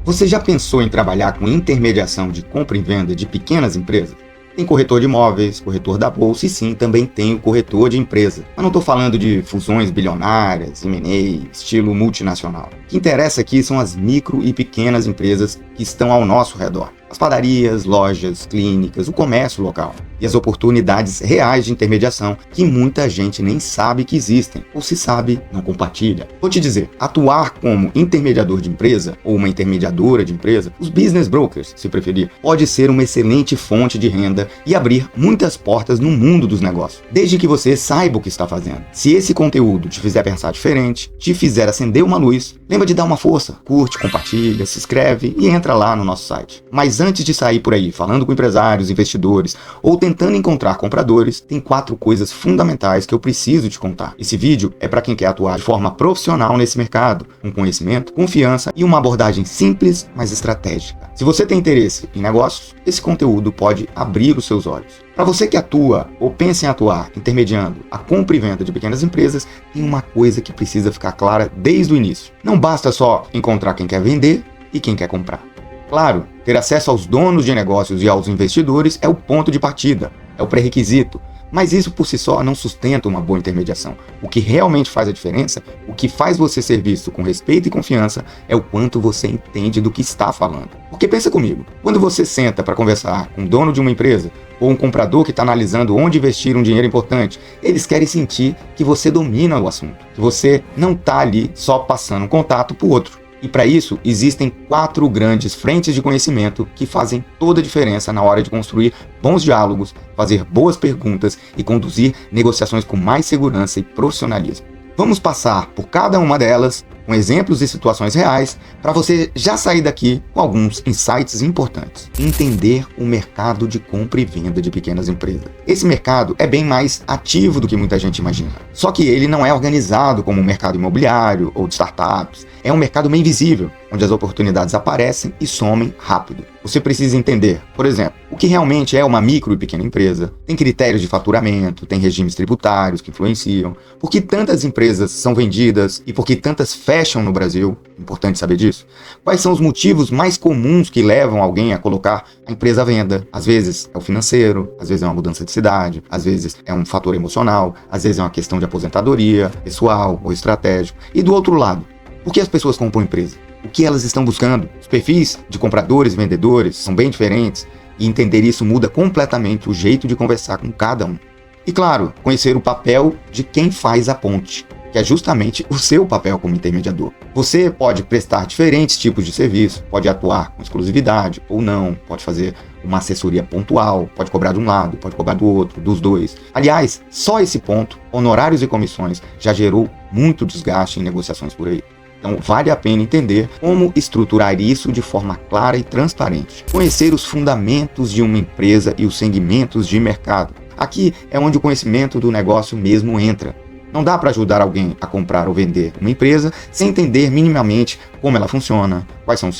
Você já pensou em trabalhar com intermediação de compra e venda de pequenas empresas? Tem corretor de imóveis, corretor da bolsa e sim, também tem o corretor de empresa. Mas não estou falando de fusões bilionárias, M&A, estilo multinacional. O que interessa aqui são as micro e pequenas empresas que estão ao nosso redor. As padarias, lojas, clínicas, o comércio local e as oportunidades reais de intermediação que muita gente nem sabe que existem, ou se sabe, não compartilha. Vou te dizer, atuar como intermediador de empresa ou uma intermediadora de empresa, os business brokers, se preferir, pode ser uma excelente fonte de renda e abrir muitas portas no mundo dos negócios, desde que você saiba o que está fazendo. Se esse conteúdo te fizer pensar diferente, te fizer acender uma luz, lembra de dar uma força, curte, compartilha, se inscreve e entra lá no nosso site. Mas antes de sair por aí falando com empresários, investidores ou tentando encontrar compradores, tem 4 coisas fundamentais que eu preciso te contar. Esse vídeo é para quem quer atuar de forma profissional nesse mercado, com conhecimento, confiança e uma abordagem simples, mas estratégica. Se você tem interesse em negócios, esse conteúdo pode abrir os seus olhos. Para você que atua ou pensa em atuar intermediando a compra e venda de pequenas empresas, tem uma coisa que precisa ficar clara desde o início. Não basta só encontrar quem quer vender e quem quer comprar. Claro, ter acesso aos donos de negócios e aos investidores é o ponto de partida, é o pré-requisito, mas isso por si só não sustenta uma boa intermediação. O que realmente faz a diferença, o que faz você ser visto com respeito e confiança, é o quanto você entende do que está falando. Porque pensa comigo, quando você senta para conversar com o dono de uma empresa ou um comprador que está analisando onde investir um dinheiro importante, eles querem sentir que você domina o assunto, que você não está ali só passando um contato para o outro. E para isso, existem 4 grandes frentes de conhecimento que fazem toda a diferença na hora de construir bons diálogos, fazer boas perguntas e conduzir negociações com mais segurança e profissionalismo. Vamos passar por cada uma delas, com exemplos e situações reais, para você já sair daqui com alguns insights importantes. Entender o mercado de compra e venda de pequenas empresas. Esse mercado é bem mais ativo do que muita gente imagina. Só que ele não é organizado como o mercado imobiliário ou de startups. É um mercado meio invisível, onde as oportunidades aparecem e somem rápido. Você precisa entender, por exemplo, o que realmente é uma micro e pequena empresa. Tem critérios de faturamento, tem regimes tributários que influenciam. Por que tantas empresas são vendidas e por que tantas fecham no Brasil? Importante saber disso. Quais são os motivos mais comuns que levam alguém a colocar a empresa à venda? Às vezes é o financeiro, às vezes é uma mudança de cidade, às vezes é um fator emocional, às vezes é uma questão de aposentadoria, pessoal ou estratégico. E do outro lado, por que as pessoas compram empresa? O que elas estão buscando? Os perfis de compradores e vendedores são bem diferentes e entender isso muda completamente o jeito de conversar com cada um. E claro, conhecer o papel de quem faz a ponte, que é justamente o seu papel como intermediador. Você pode prestar diferentes tipos de serviço, pode atuar com exclusividade ou não, pode fazer uma assessoria pontual, pode cobrar de um lado, pode cobrar do outro, dos dois. Aliás, só esse ponto, honorários e comissões, já gerou muito desgaste em negociações por aí. Então, vale a pena entender como estruturar isso de forma clara e transparente. Conhecer os fundamentos de uma empresa e os segmentos de mercado. Aqui é onde o conhecimento do negócio mesmo entra. Não dá para ajudar alguém a comprar ou vender uma empresa sem entender minimamente como ela funciona, quais são os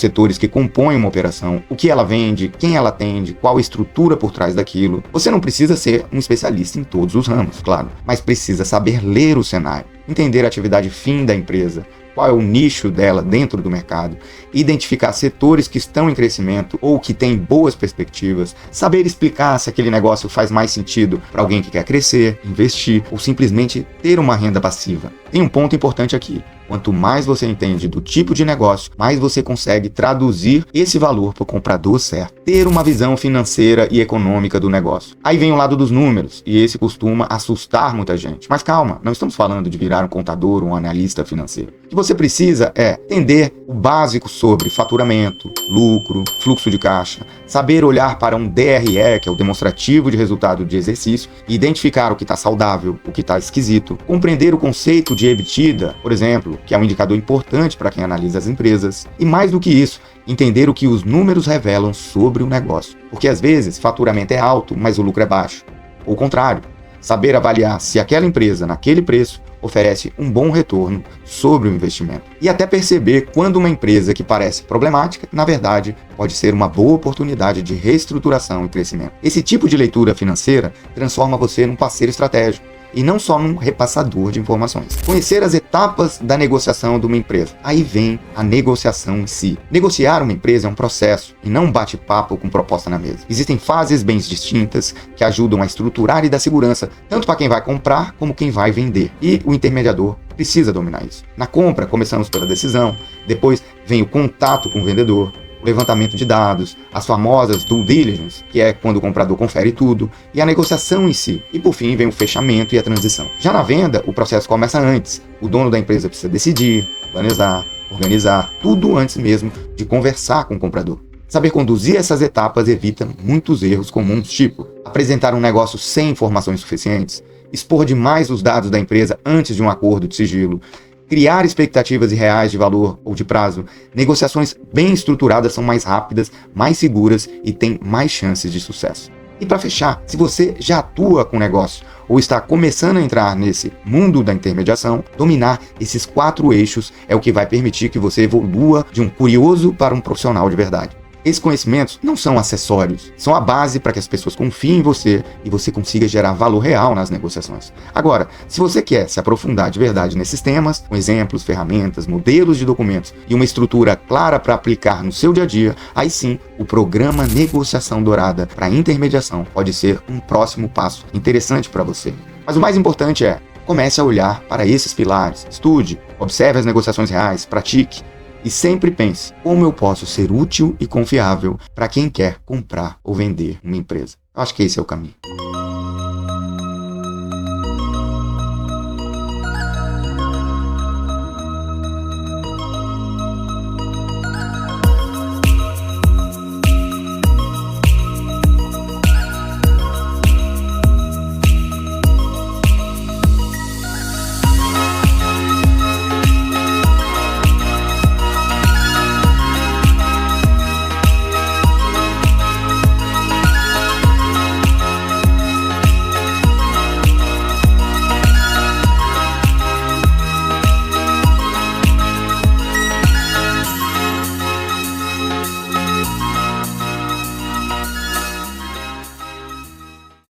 setores que compõem uma operação, o que ela vende, quem ela atende, qual a estrutura por trás daquilo. Você não precisa ser um especialista em todos os ramos, claro, mas precisa saber ler o cenário, entender a atividade fim da empresa, qual é o nicho dela dentro do mercado, identificar setores que estão em crescimento ou que têm boas perspectivas, saber explicar se aquele negócio faz mais sentido para alguém que quer crescer, investir ou simplesmente ter uma renda passiva. Tem um ponto importante aqui. Quanto mais você entende do tipo de negócio, mais você consegue traduzir esse valor para o comprador certo. Ter uma visão financeira e econômica do negócio. Aí vem o lado dos números, e esse costuma assustar muita gente. Mas calma, não estamos falando de virar um contador ou um analista financeiro. O que você precisa é entender o básico sobre faturamento, lucro, fluxo de caixa, saber olhar para um DRE, que é o demonstrativo de resultado de exercício, e identificar o que está saudável, o que está esquisito, compreender o conceito de EBITDA, por exemplo, que é um indicador importante para quem analisa as empresas, e mais do que isso, entender o que os números revelam sobre o negócio. Porque às vezes faturamento é alto, mas o lucro é baixo. Ou o contrário, saber avaliar se aquela empresa, naquele preço, oferece um bom retorno sobre o investimento. E até perceber quando uma empresa que parece problemática, na verdade, pode ser uma boa oportunidade de reestruturação e crescimento. Esse tipo de leitura financeira transforma você num parceiro estratégico. e não só num repassador de informações. Conhecer as etapas da negociação de uma empresa. Aí vem a negociação em si. Negociar uma empresa é um processo e não um bate-papo com proposta na mesa. Existem fases bem distintas que ajudam a estruturar e dar segurança, tanto para quem vai comprar como quem vai vender. E o intermediador precisa dominar isso. Na compra, começamos pela decisão, depois vem o contato com o vendedor, o levantamento de dados, as famosas due diligence, que é quando o comprador confere tudo, e a negociação em si. E por fim vem o fechamento e a transição. Já na venda, o processo começa antes. O dono da empresa precisa decidir, planejar, organizar, tudo antes mesmo de conversar com o comprador. Saber conduzir essas etapas evita muitos erros comuns, tipo apresentar um negócio sem informações suficientes, expor demais os dados da empresa antes de um acordo de sigilo, criar expectativas irreais de valor ou de prazo. Negociações bem estruturadas são mais rápidas, mais seguras e têm mais chances de sucesso. E para fechar, se você já atua com negócio ou está começando a entrar nesse mundo da intermediação, dominar esses 4 eixos é o que vai permitir que você evolua de um curioso para um profissional de verdade. Esses conhecimentos não são acessórios, são a base para que as pessoas confiem em você e você consiga gerar valor real nas negociações. Agora, se você quer se aprofundar de verdade nesses temas, com exemplos, ferramentas, modelos de documentos e uma estrutura clara para aplicar no seu dia a dia, aí sim, o programa Negociação Dourada para Intermediação pode ser um próximo passo interessante para você. Mas o mais importante é, comece a olhar para esses pilares, estude, observe as negociações reais, pratique, e sempre pense, como eu posso ser útil e confiável para quem quer comprar ou vender uma empresa? Eu acho que esse é o caminho.